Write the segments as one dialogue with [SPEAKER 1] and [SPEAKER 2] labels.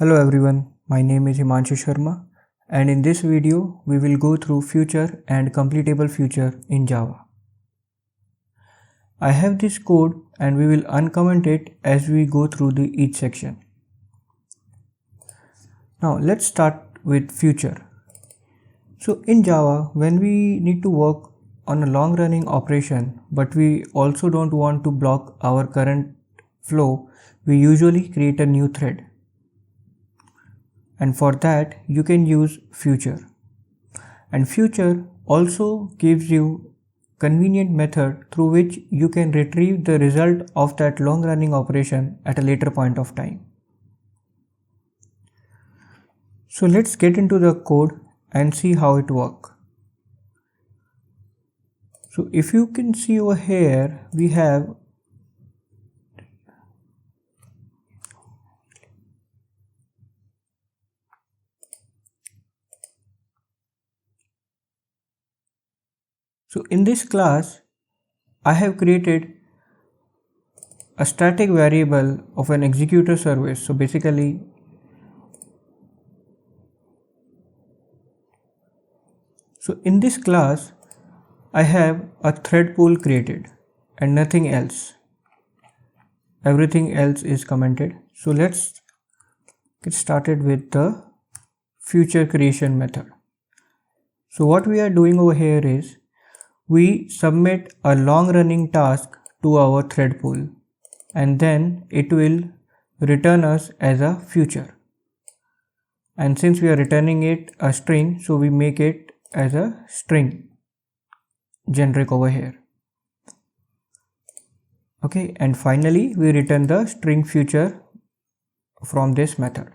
[SPEAKER 1] Hello everyone, my name is Himanshu Sharma and in this video we will go through future and completable future in Java. I have this code and we will uncomment it as we go through each section. Now let's start with future. So in Java, when we need to work on a long running operation but we also don't want to block our current flow, we usually create a new thread. And for that you can use future. And future also gives you convenient method through which you can retrieve the result of that long running operation at a later point of time. So let's get into the code and see how it works. So if you can see over here, we have So in this class, I have created a static variable of an executor service. So basically, in this class, I have a thread pool created and nothing else. Everything else is commented. So let's get started with the future creation method. So what we are doing over here is we submit a long running task to our thread pool and then it will return us as a future. And since we are returning it a string, so we make it as a string generic over here. Okay, and finally we return the string future from this method.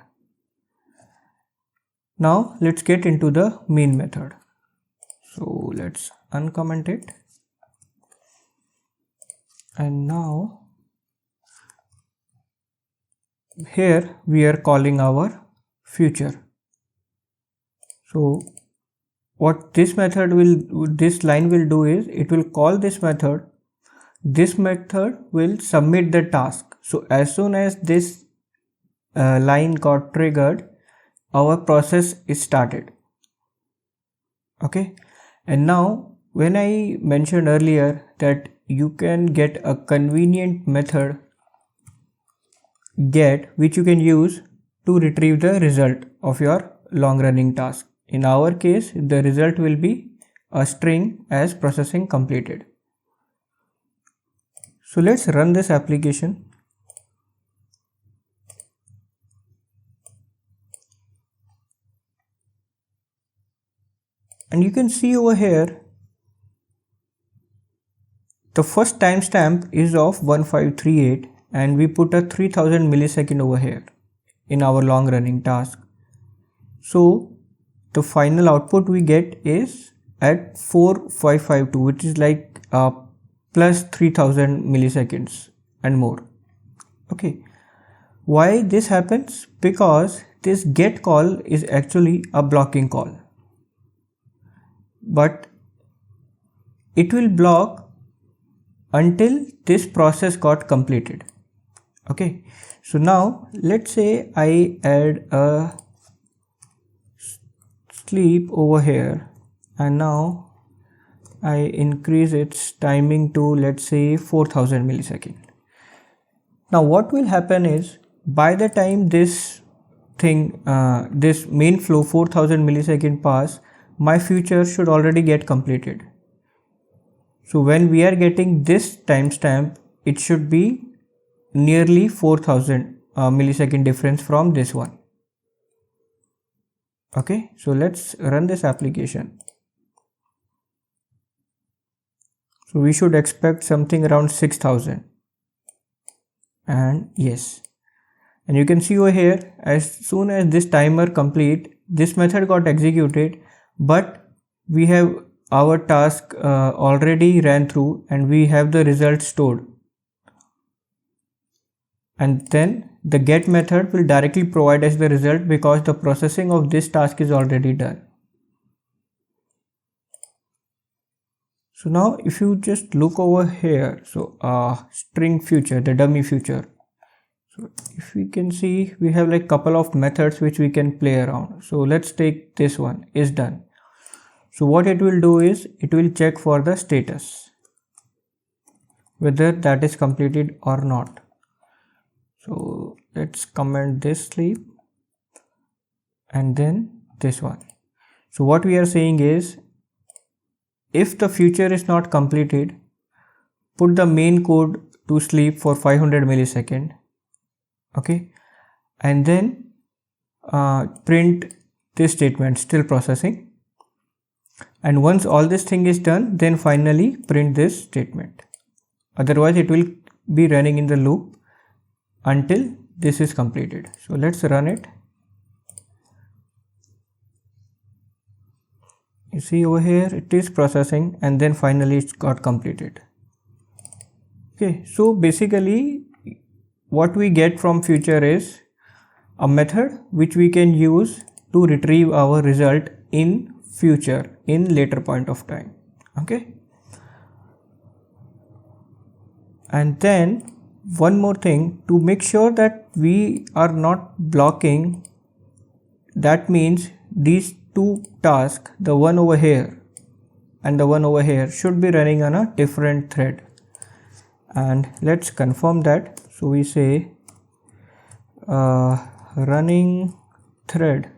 [SPEAKER 1] Now let's get into the main method. So let's uncomment it. And now here we are calling our future. So what this line will do is it will call this method. This method will submit the task. So as soon as this line got triggered, our process is started. Okay. And now when I mentioned earlier that you can get a convenient method get which you can use to retrieve the result of your long running task. In our case, the result will be a string as processing completed. So let's run this application. And you can see over here, the first timestamp is of 1538 and we put a 3000 millisecond over here in our long running task. So the final output we get is at 4552, which is like plus 3000 milliseconds and more. Okay. Why this happens? Because this get call is actually a blocking call. But it will block until this process got completed. Okay, so now let's say I add a sleep over here and now I increase its timing to, let's say, 4000 milliseconds. Now what will happen is by the time this main flow 4000 millisecond pass, my future should already get completed. So when we are getting this timestamp, it should be nearly 4000 millisecond difference from this one. Okay, so let's run this application. So we should expect something around 6000. And yes, and you can see over here, as soon as this timer complete, this method got executed, but we have our task already ran through and we have the result stored. And then the get method will directly provide us the result because the processing of this task is already done. So now if you just look over here, so string future, the dummy future. So if we can see, we have like couple of methods which we can play around. So let's take this one, is done. So what it will do is it will check for the status, whether that is completed or not. So let's comment this sleep and then this one. So what we are saying is, if the future is not completed, put the main code to sleep for 500 millisecond. Okay, and then print this statement, still processing. And once all this thing is done, then finally print this statement. Otherwise it will be running in the loop until this is completed. So let's run it. You see over here it is processing and then finally it got completed. Okay, so basically what we get from future is a method which we can use to retrieve our result in future, in later point of time. Okay, and then one more thing, to make sure that we are not blocking, that means these two tasks, the one over here and the one over here, should be running on a different thread. And let's confirm that. So we say running thread,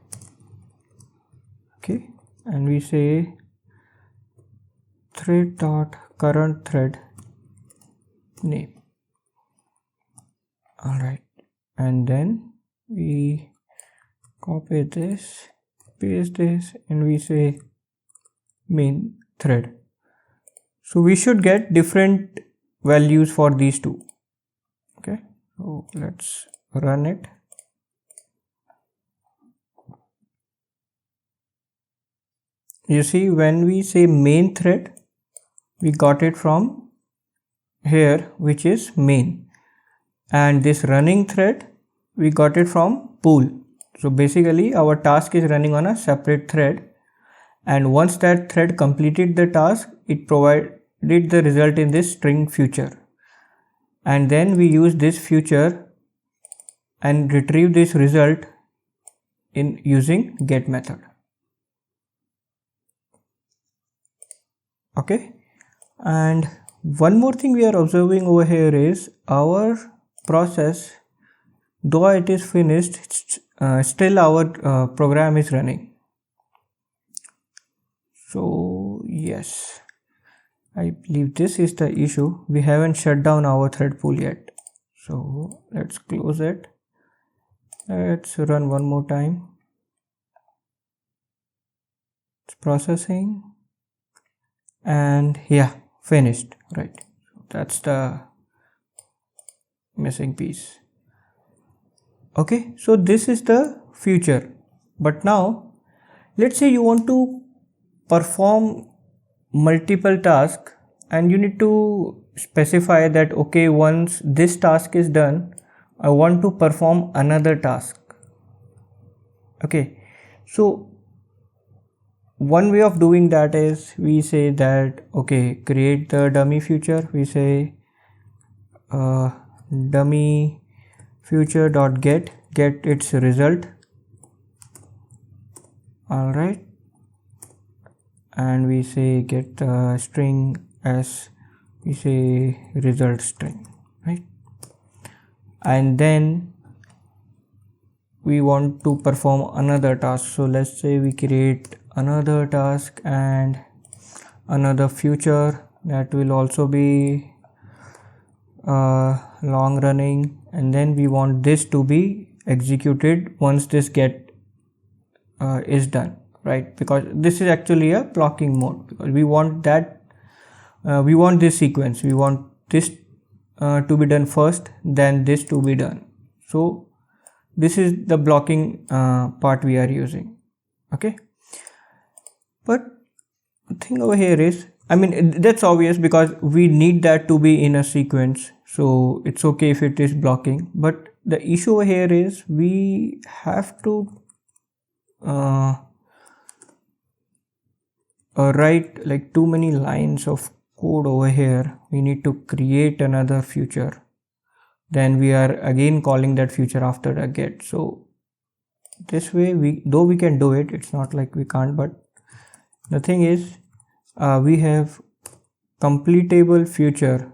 [SPEAKER 1] okay, and we say thread dot current thread name. All right, and then we copy this, paste this, and we say main thread. So we should get different values for these two. Okay, so let's run it. You see, when we say main thread, we got it from here, which is main, and this running thread we got it from pool. So basically our task is running on a separate thread, and once that thread completed the task, it provided the result in this string future, and then we use this future and retrieve this result in using get method. Okay, and one more thing we are observing over here is our process, though it is finished, still our program is running. So yes, I believe this is the issue. We haven't shut down our thread pool yet. So let's close it. Let's run one more time. It's processing, and yeah, finished, right? That's the missing piece. Okay, so this is the future. But now let's say you want to perform multiple tasks, and you need to specify that, okay, once this task is done, I want to perform another task. Okay, so one way of doing that is we say that, okay, create the dummy future. We say dummy future dot get its result. All right, and we say get the string as we say result string, right? And then we want to perform another task. So let's say we create another task and another future that will also be long running, and then we want this to be executed once this get is done, right? Because this is actually a blocking mode, because we want that we want this sequence, we want this to be done first, then this to be done. So this is the blocking part we are using. Okay, but the thing over here is, I mean, that's obvious because we need that to be in a sequence, so it's okay if it is blocking. But the issue over here is we have to write like too many lines of code over here. We need to create another future. then we are again calling that future after the get. So this way, we can do it, it's not like we can't, but the thing is we have completable future,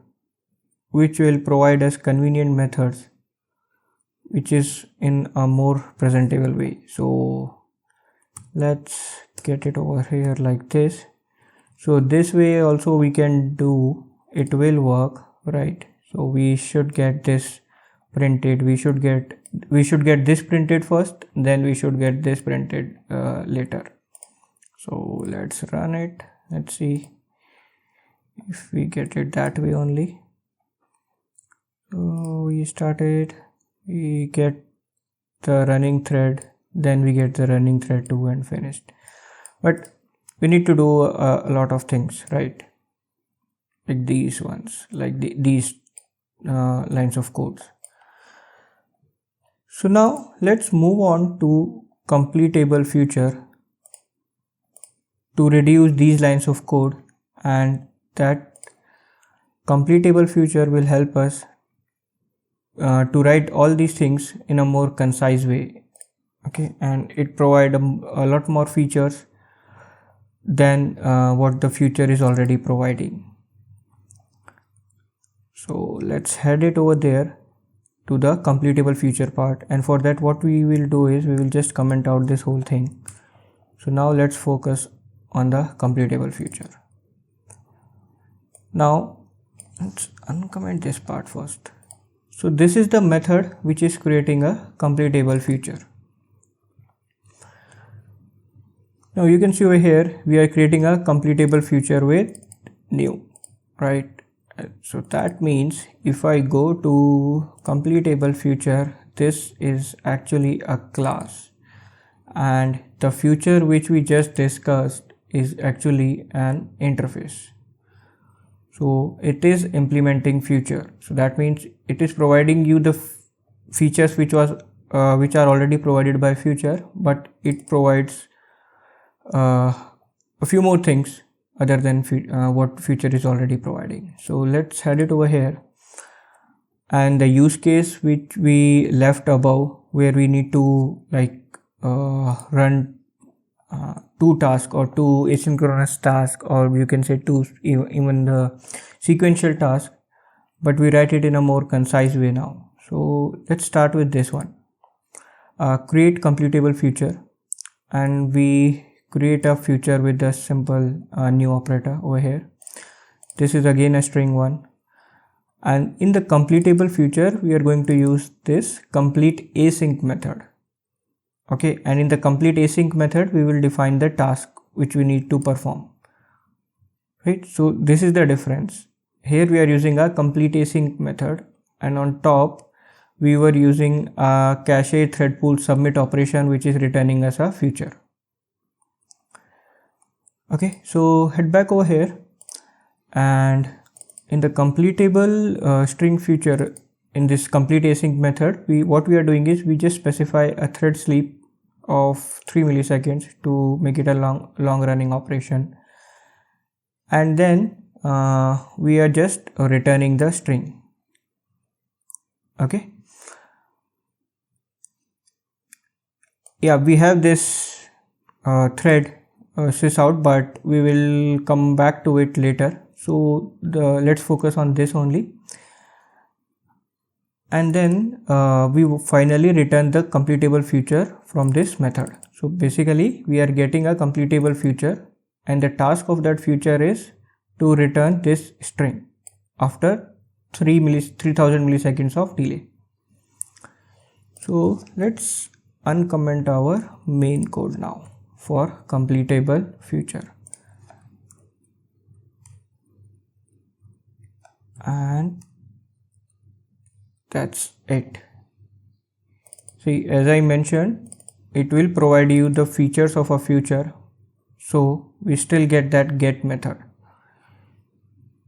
[SPEAKER 1] which will provide us convenient methods, which is in a more presentable way. So let's get it over here like this. So this way also we can do, it will work, right? So we should get this printed, we should get this printed first, then we should get this printed later. So let's run it, let's see if we get it that way only. So we started, we get the running thread, then we get the running thread 2 and finished. But we need to do a lot of things, right? Like these ones, like these lines of codes. So now let's move on to completable future to reduce these lines of code, and that completable future will help us to write all these things in a more concise way. Okay, and it provides a lot more features than what the future is already providing. So let's head it over there to the completable future part, and for that what we will do is we will just comment out this whole thing. So now let's focus on the completable future. Now let's uncomment this part first. So this is the method which is creating a completable future. Now you can see over here we are creating a completable future with new, right? So that means if I go to completable future, this is actually a class, and the future which we just discussed is actually an interface. So it is implementing future. So that means it is providing you the features which are already provided by future, but it provides a few more things other than what future is already providing. So let's head it over here, and the use case which we left above, where we need to like run two tasks or two asynchronous tasks, or you can say two even the sequential task, but we write it in a more concise way now. So let's start with this one, create completable future, and we create a future with a simple new operator over here. This is again a string one, and in the completable future we are going to use this complete async method. Okay, and in the complete async method we will define the task which we need to perform, right? So this is the difference. Here we are using a complete async method, and on top we were using a cache thread pool submit operation which is returning us a future. Okay, so head back over here, and in the completable string future, in this complete async method, what we are doing is we just specify a thread sleep of 3 milliseconds to make it a long running operation, and then we are just returning the string. Okay, yeah, we have this thread sys out, but we will come back to it later. So let's focus on this only, and then we finally return the completable future from this method. So basically we are getting a completable future, and the task of that future is to return this string after 3000 milliseconds of delay. So let's uncomment our main code now for completable future, and that's it. See, as I mentioned, it will provide you the features of a future, so we still get that get method.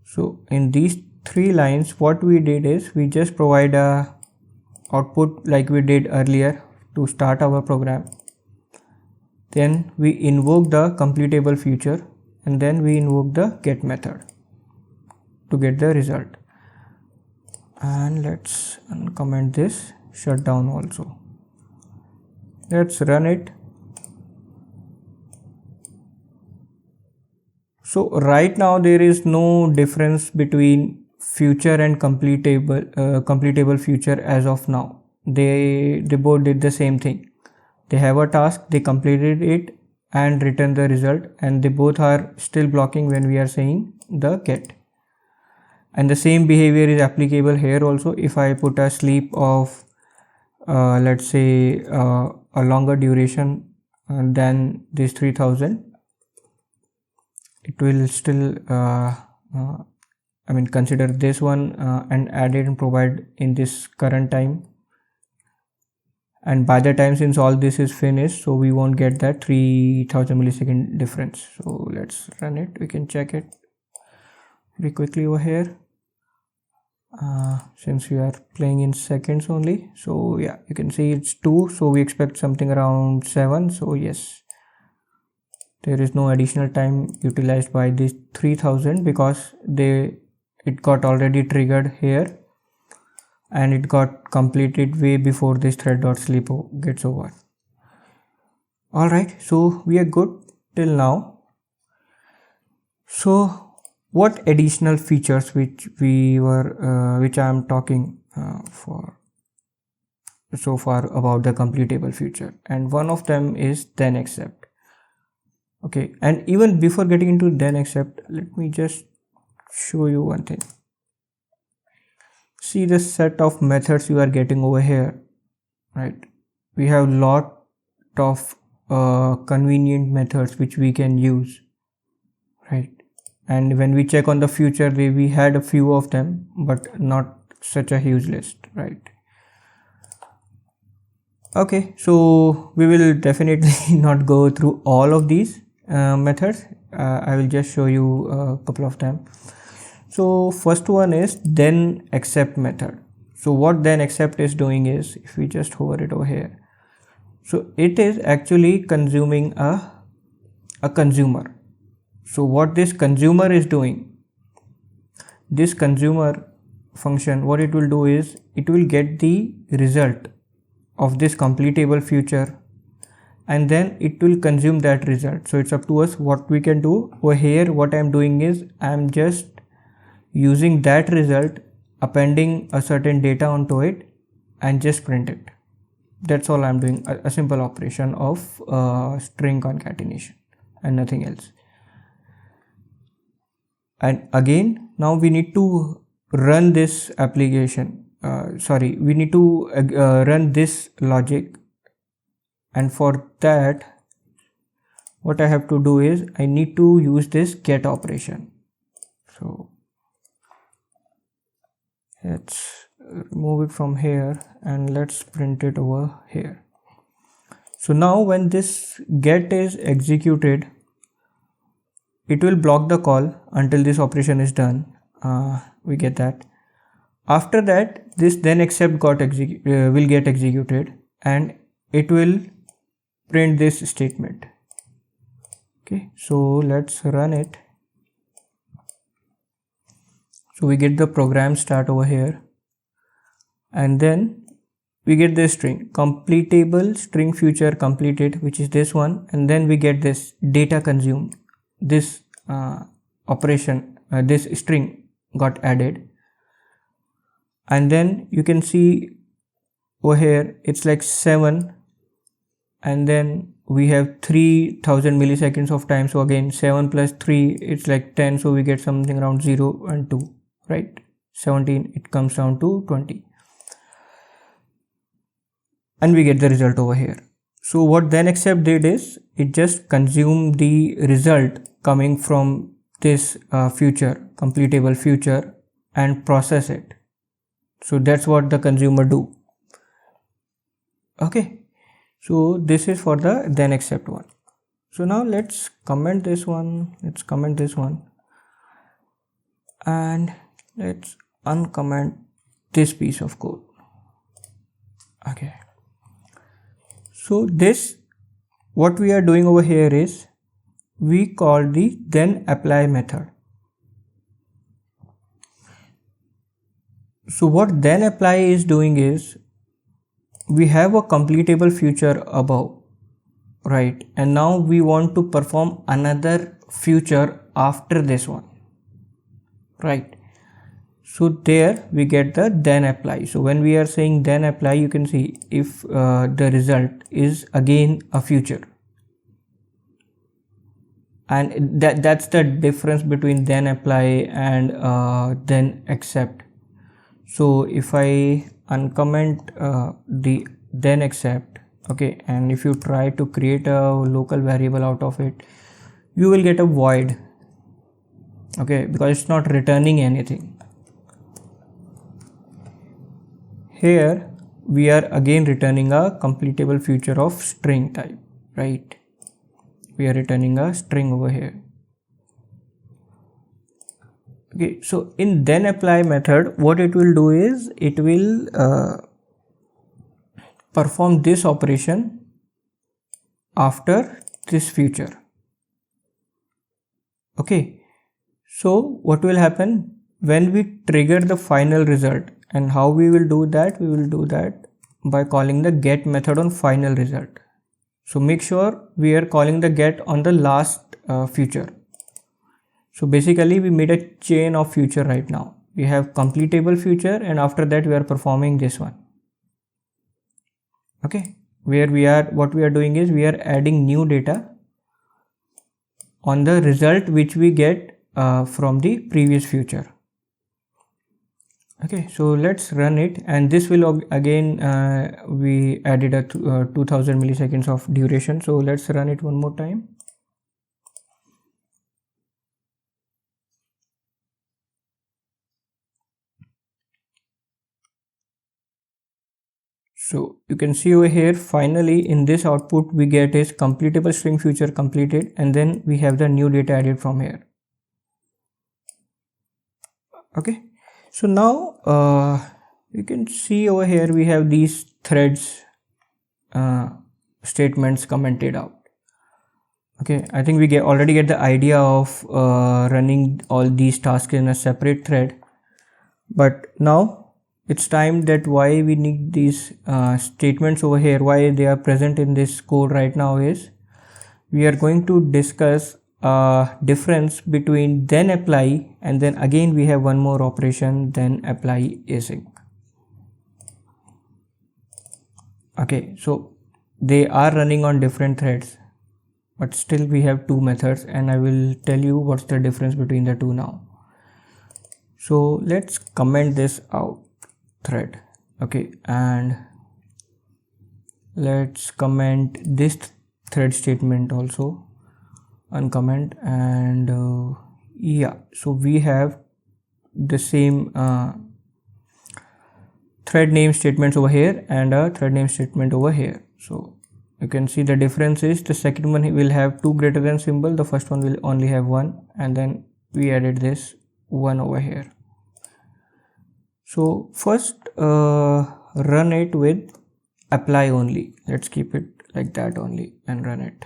[SPEAKER 1] So in these 3 lines what we did is we just provide a output like we did earlier to start our program, then we invoke the completable future, and then we invoke the get method to get the result. and let's uncomment this shutdown also. Let's run it. So right now there is no difference between future and completable future as of now. They both did the same thing. They have a task, they completed it and return the result, and they both are still blocking when we are saying the get. And the same behavior is applicable here also. If I put a sleep of let's say a longer duration than this 3000, it will still consider this one and add it and provide in this current time. And by the time, since all this is finished, so we won't get that 3000 millisecond difference. So let's run it. We can check it very quickly over here. Since we are playing in seconds only, so yeah, you can see it's 2, so we expect something around 7. So yes, there is no additional time utilized by this 3000 because it got already triggered here and it got completed way before this thread.sleep gets over. Alright, so we are good till now. So what additional features which I am talking for so far about the completable future, and one of them is then except. Okay, and even before getting into then except, let me just show you one thing. See the set of methods you are getting over here, right? We have lot of convenient methods which we can use, right? And when we check on the future, we had a few of them, but not such a huge list, right? Okay, so we will definitely not go through all of these methods. I will just show you a couple of them. So first one is then except method. So what then except is doing is, if we just hover it over here, so it is actually consuming a consumer. So what this consumer is doing, this consumer function, what it will do is it will get the result of this completable future and then it will consume that result. So it's up to us what we can do. Over here what I'm doing is I'm just using that result, appending a certain data onto it and just print it. That's all I'm doing, a simple operation of string concatenation and nothing else. And again, now we need to run this application, we need to run this logic, and for that what I have to do is I need to use this get operation. So let's remove it from here and let's print it over here. So now when this get is executed, it will block the call until this operation is done. We get that. After that, this then except will get executed and it will print this statement. Okay, so let's run it. So we get the program start over here and then we get this string completable string future completed, which is this one, and then we get this data consumed. This operation, this string got added, and then you can see over here it's like 7 and then we have 3000 milliseconds of time. So again 7 plus 3 it's like 10, so we get something around 0 and 2, right? 17, it comes down to 20 and we get the result over here. So what then except did is it just consumed the result coming from this future, completable future, and process it. So that's what the consumer do. Okay, so this is for the then except one. So now let's comment this one, and let's uncomment this piece of code. Okay, so this, what we are doing over here is we call the then apply method. So what then apply is doing is, we have a completable future above, right? And now we want to perform another future after this one, right? So there we get the then apply. So when we are saying then apply, you can see if the result is again a future, and that's the difference between then apply and then accept. So if I uncomment the then accept, okay, and if you try to create a local variable out of it, you will get a void, okay, because it's not returning anything. Here we are again returning a completable future of string type, right? We are returning a string over here. Okay, so in then apply method, what it will do is it will perform this operation after this future. Okay, so what will happen when we trigger the final result, and how we will do that? We will do that by calling the get method on final result. So make sure we are calling the get on the last future. So basically we made a chain of future right now. We have completable future, and after that we are performing this one. Okay, what we are doing is we are adding new data on the result which we get from the previous future. Okay, so let's run it, and this will again we added a 2000 milliseconds of duration. So let's run it one more time. So you can see over here, finally in this output we get is completable string future completed, and then we have the new data added from here. Okay, so now you can see over here we have these threads statements commented out. Okay, I think we already get the idea of running all these tasks in a separate thread, but now it's time that why we need these statements over here, why they are present in this code right now, is we are going to discuss difference between then apply and then again we have one more operation, then apply async. Okay, so they are running on different threads, but still we have two methods, and I will tell you what's the difference between the two now. So let's comment this out thread, okay, and let's comment this thread statement also, uncomment, and yeah, so we have the same thread name statements over here and a thread name statement over here. So you can see the difference is the second one will have two greater than symbol, the first one will only have one, and then we added this one over here. So first run it with apply only. Let's keep it like that only and run it.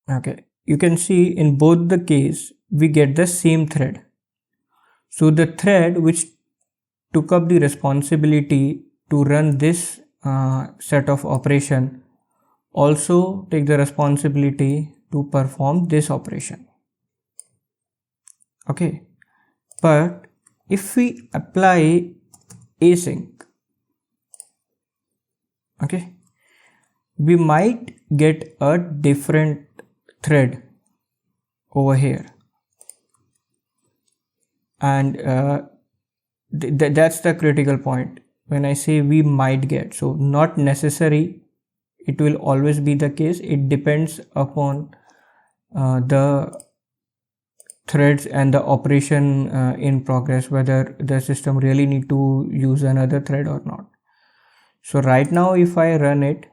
[SPEAKER 1] Okay, you can see in both the case we get the same thread. So the thread which took up the responsibility to run this set of operation also take the responsibility to perform this operation. Okay, but if we apply async, okay, we might get a different thread over here, and that's the critical point when I say we might get. So not necessary it will always be the case, it depends upon the threads and the operation in progress, whether the system really need to use another thread or not. So right now if I run it,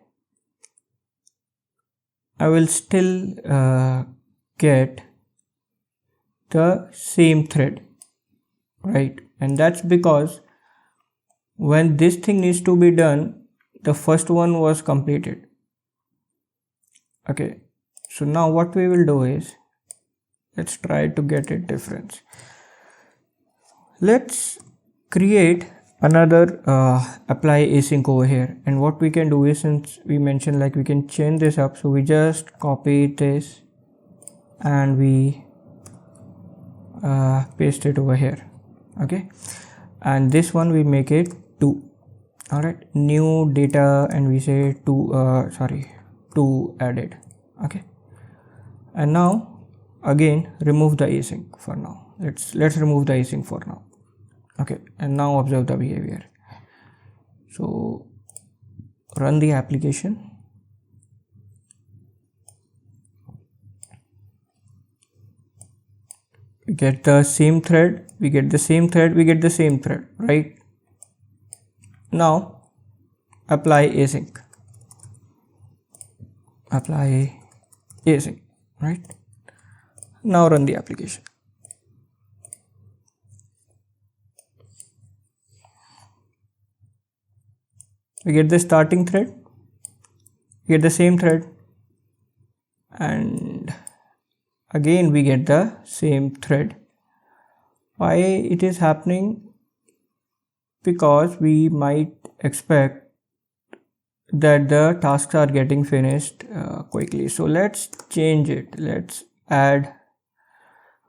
[SPEAKER 1] I will still get the same thread, right? And that's because when this thing needs to be done, the first one was completed. Okay, so now what we will do is, let's try to get it difference. Let's create another apply async over here, and what we can do is, since we mentioned like we can change this up, so we just copy this and we paste it over here. Okay, and this one we make it 2. All right, new data, and we say 2 added. Okay, and now again remove the async for now. Let's remove the async for now. Okay, and now observe the behavior. So run the application. We get the same thread, we get the same thread, we get the same thread, right? Now apply async, right? Now run the application. We get the starting thread, we get the same thread, and again we get the same thread. Why it is happening? Because we might expect that the tasks are getting finished quickly. So let's change it. Let's add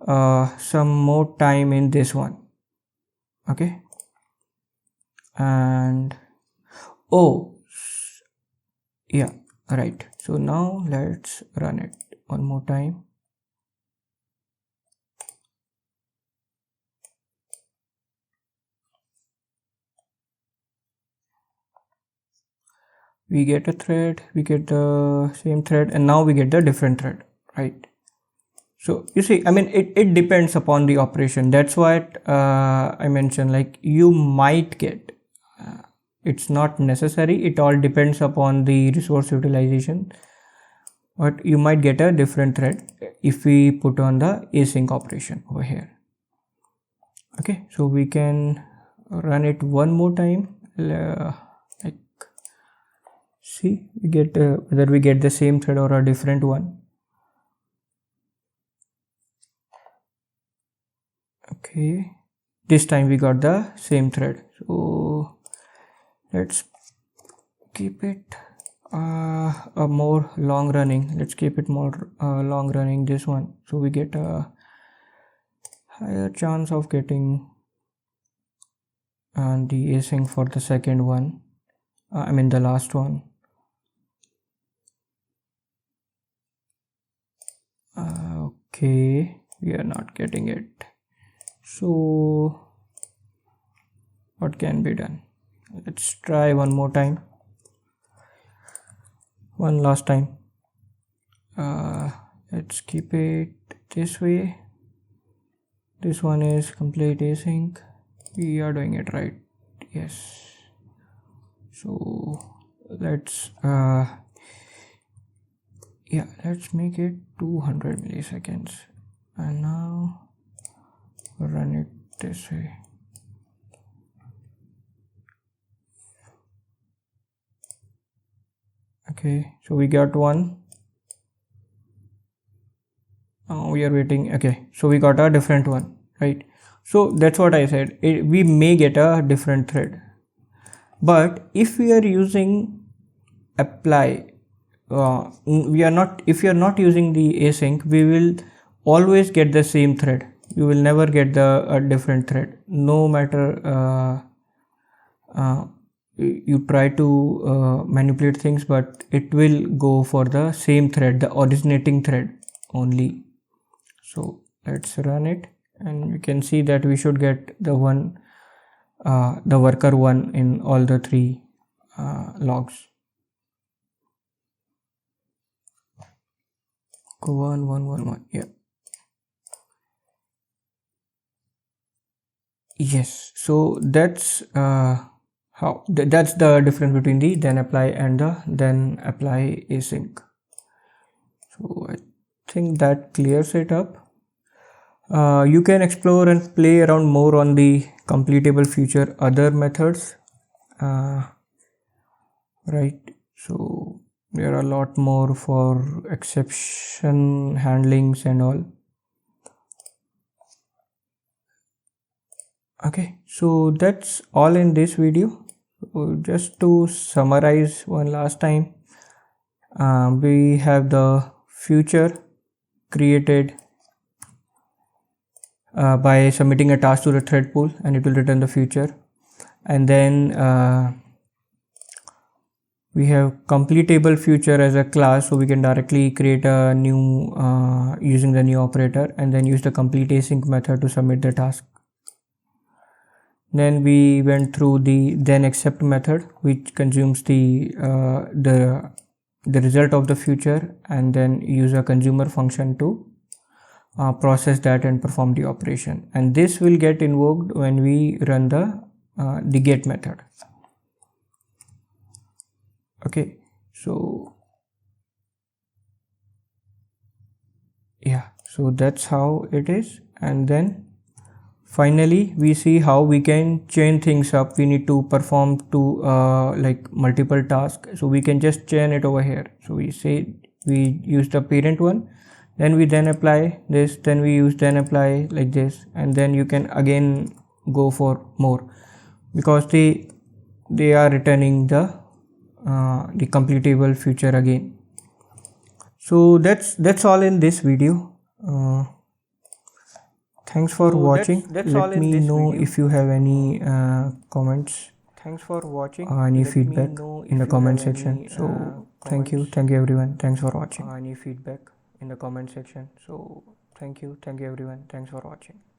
[SPEAKER 1] some more time in this one. Okay, and oh yeah, right. So now let's run it one more time. We get a thread, we get the same thread, and now we get the different thread, right? So you see, I mean, it depends upon the operation. That's what I mentioned, like you might get, it's not necessary, it all depends upon the resource utilization, but you might get a different thread if we put on the async operation over here. Okay, so we can run it one more time. See, we get whether we get the same thread or a different one. Okay, this time we got the same thread. So let's keep it a more long running. Let's keep it more long running, this one, so we get a higher chance of getting the async for the second one. I mean the last one. Okay, we are not getting it. So what can be done? Let's try one more time, one last time. Let's keep it this way. This one is complete async. We are doing it right. Yes. So let's let's make it 200 milliseconds, and now run it this way. Okay, so we got one. Now we are waiting. Okay, so we got a different one, right? So that's what I said, we may get a different thread, but if we are using apply, if you are not using the async, we will always get the same thread. You will never get the different thread, no matter you try to manipulate things, but it will go for the same thread, the originating thread only. So let's run it, and we can see that we should get the one, the worker one in all the 3 logs. 1 1 1 1, yeah. Yes, so that's that's the difference between the then apply and the then apply async. So I think that clears it up. You can explore and play around more on the CompletableFuture other methods, right? So There are a lot more for exception handlings and all. Okay, so that's all in this video. So just to summarize one last time, we have the future created by submitting a task to the thread pool, and it will return the future. And then we have completable future as a class, so we can directly create a new using the new operator, and then use the complete async method to submit the task. Then we went through the then accept method, which consumes the result of the future, and then use a consumer function to process that and perform the operation. And this will get invoked when we run the get method. Okay, so yeah, so that's how it is. And then finally we see how we can chain things up. We need to perform like multiple tasks, so we can just chain it over here. So we say we use the parent one, then we then apply this, then we use then apply like this, and then you can again go for more, because they are returning the completable future again. So that's all in this video. Thanks for watching. Let me know if you have any comments. Thanks for watching. Any feedback in the comment section. So thank you everyone. Thanks for watching. Any feedback in the comment section. So thank you everyone. Thanks for watching.